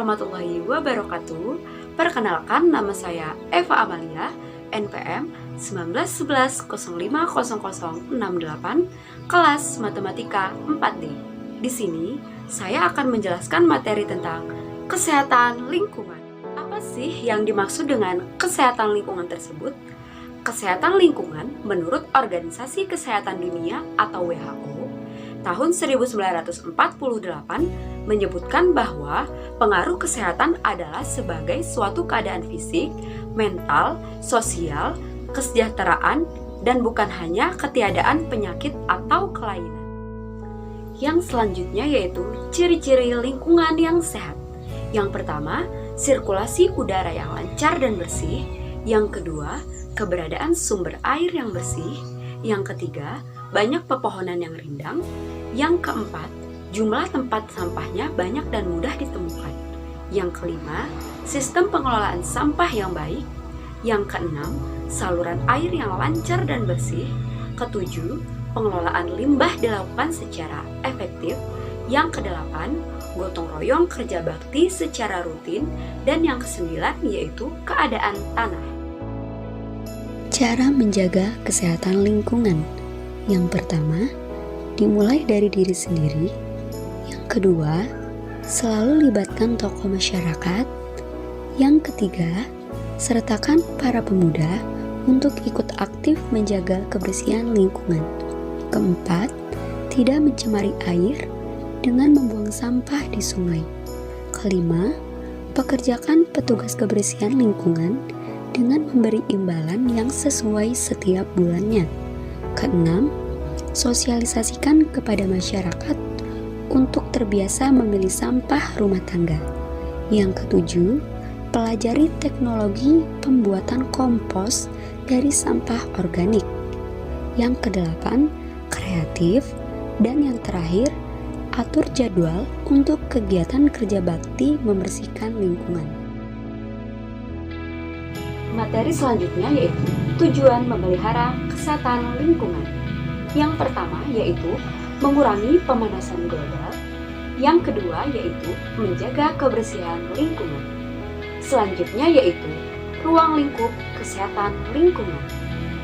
warahmatullahi wabarakatuh. Perkenalkan, nama saya Eva Amalia, NPM 1911050068, kelas Matematika 4D. Di sini, saya akan menjelaskan materi tentang kesehatan lingkungan. Apa sih yang dimaksud dengan kesehatan lingkungan tersebut? Kesehatan lingkungan menurut Organisasi Kesehatan Dunia atau WHO tahun 1948 menyebutkan bahwa pengaruh kesehatan adalah sebagai suatu keadaan fisik, mental, sosial, kesejahteraan, dan bukan hanya ketiadaan penyakit atau kelainan. Yang selanjutnya yaitu ciri-ciri lingkungan yang sehat. Yang pertama, sirkulasi udara yang lancar dan bersih. Yang kedua, keberadaan sumber air yang bersih. Yang ketiga, banyak pepohonan yang rindang. Yang keempat, jumlah tempat sampahnya banyak dan mudah ditemukan. Yang kelima, sistem pengelolaan sampah yang baik. Yang keenam, saluran air yang lancar dan bersih. Ketujuh, pengelolaan limbah dilakukan secara efektif. Yang kedelapan, gotong royong kerja bakti secara rutin. Dan yang kesembilan yaitu keadaan tanah. Cara menjaga kesehatan lingkungan. Yang pertama, dimulai dari diri sendiri. Yang kedua, selalu libatkan tokoh masyarakat. Yang ketiga, sertakan para pemuda untuk ikut aktif menjaga kebersihan lingkungan. Keempat, tidak mencemari air dengan membuang sampah di sungai. Kelima, pekerjakan petugas kebersihan lingkungan dengan memberi imbalan yang sesuai setiap bulannya. Keenam, sosialisasikan kepada masyarakat untuk terbiasa memilih sampah rumah tangga. Yang ketujuh, pelajari teknologi pembuatan kompos dari sampah organik. Yang kedelapan, kreatif. Dan yang terakhir, atur jadwal untuk kegiatan kerja bakti membersihkan lingkungan. Materi selanjutnya yaitu tujuan memelihara kesehatan lingkungan. Yang pertama yaitu mengurangi pemanasan global. Yang kedua yaitu menjaga kebersihan lingkungan. Selanjutnya yaitu ruang lingkup kesehatan lingkungan.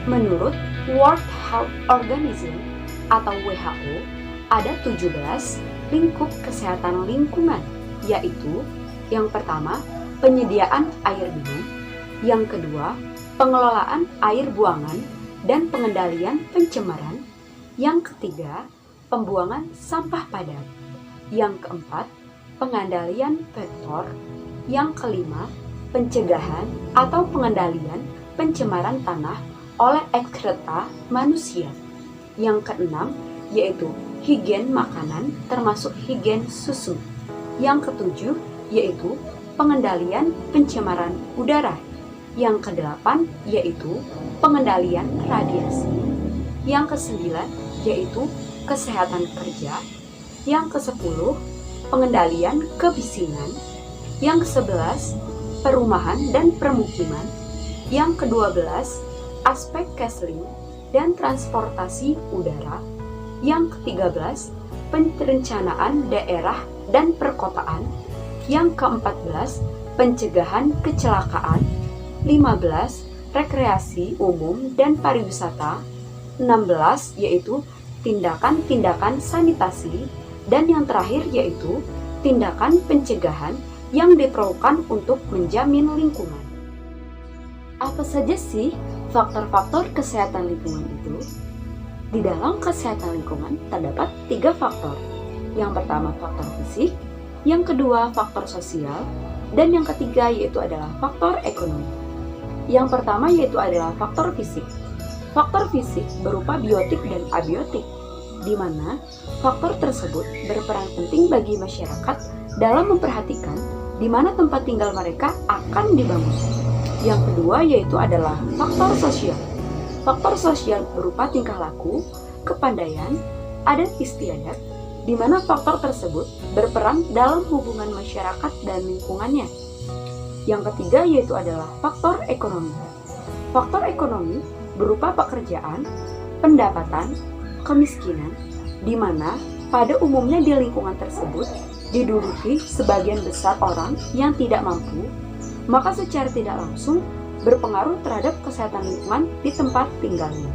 Menurut World Health Organization atau WHO, ada 17 lingkup kesehatan lingkungan, yaitu yang pertama, penyediaan air minum. Yang kedua, pengelolaan air buangan dan pengendalian pencemaran. Yang ketiga, pembuangan sampah padat. Yang keempat, pengendalian vektor. Yang kelima, pencegahan atau pengendalian pencemaran tanah oleh ekskreta manusia. Yang keenam, yaitu higien makanan termasuk higien susu. Yang ketujuh, yaitu pengendalian pencemaran udara. Yang kedelapan, yaitu pengendalian radiasi. Yang kesembilan, yaitu kesehatan kerja. Yang kesepuluh, pengendalian kebisingan. Yang kesebelas, perumahan dan permukiman. Yang kedua-belas, aspek casing dan transportasi udara. Yang ke-13, perencanaan daerah dan perkotaan. Yang ke-14, pencegahan kecelakaan. 15, rekreasi umum dan pariwisata. 16, yaitu tindakan-tindakan sanitasi. Dan yang terakhir yaitu tindakan pencegahan yang diperlukan untuk menjamin lingkungan. Apa saja sih faktor-faktor kesehatan lingkungan itu? Di dalam kesehatan lingkungan terdapat 3 faktor. Yang pertama faktor fisik, yang kedua faktor sosial, dan yang ketiga yaitu adalah faktor ekonomi. Yang pertama yaitu adalah faktor fisik. Faktor fisik berupa biotik dan abiotik, di mana faktor tersebut berperan penting bagi masyarakat dalam memperhatikan di mana tempat tinggal mereka akan dibangun. Yang kedua yaitu adalah faktor sosial. Faktor sosial berupa tingkah laku, kepandaian, adat istiadat, di mana faktor tersebut berperan dalam hubungan masyarakat dan lingkungannya. Yang ketiga yaitu adalah faktor ekonomi. Faktor ekonomi berupa pekerjaan, pendapatan, kemiskinan, di mana pada umumnya di lingkungan tersebut diduduki sebagian besar orang yang tidak mampu, maka secara tidak langsung berpengaruh terhadap kesehatan lingkungan di tempat tinggalnya.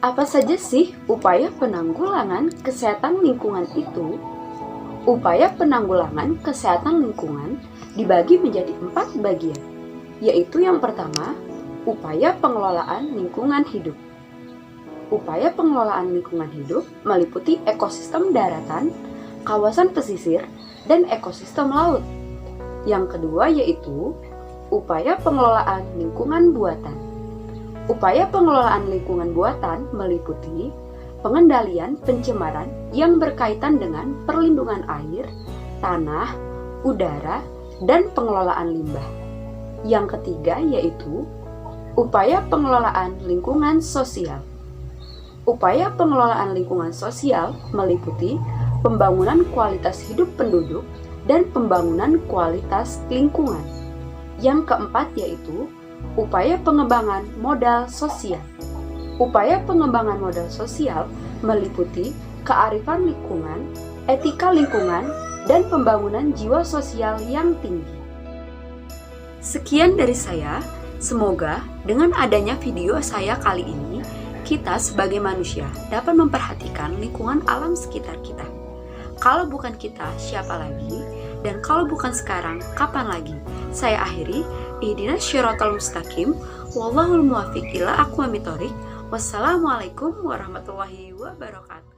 Apa saja sih upaya penanggulangan kesehatan lingkungan itu? Upaya penanggulangan kesehatan lingkungan dibagi menjadi 4 bagian, yaitu yang pertama, upaya pengelolaan lingkungan hidup. Upaya pengelolaan lingkungan hidup meliputi ekosistem daratan, kawasan pesisir, dan ekosistem laut. Yang kedua yaitu upaya pengelolaan lingkungan buatan. Upaya pengelolaan lingkungan buatan meliputi pengendalian pencemaran yang berkaitan dengan perlindungan air, tanah, udara, dan pengelolaan limbah. Yang ketiga yaitu upaya pengelolaan lingkungan sosial. Upaya pengelolaan lingkungan sosial meliputi pembangunan kualitas hidup penduduk dan pembangunan kualitas lingkungan. Yang keempat yaitu upaya pengembangan modal sosial. Upaya pengembangan modal sosial meliputi kearifan lingkungan, etika lingkungan, dan pembangunan jiwa sosial yang tinggi. Sekian dari saya, semoga dengan adanya video saya kali ini, kita sebagai manusia dapat memperhatikan lingkungan alam sekitar kita. Kalau bukan kita, siapa lagi? Dan kalau bukan sekarang, kapan lagi? Saya akhiri, ihdinas syiratal mustaqim, wallahul muwaffiq ila aqwamit thoriq. Wassalamualaikum warahmatullahi wabarakatuh.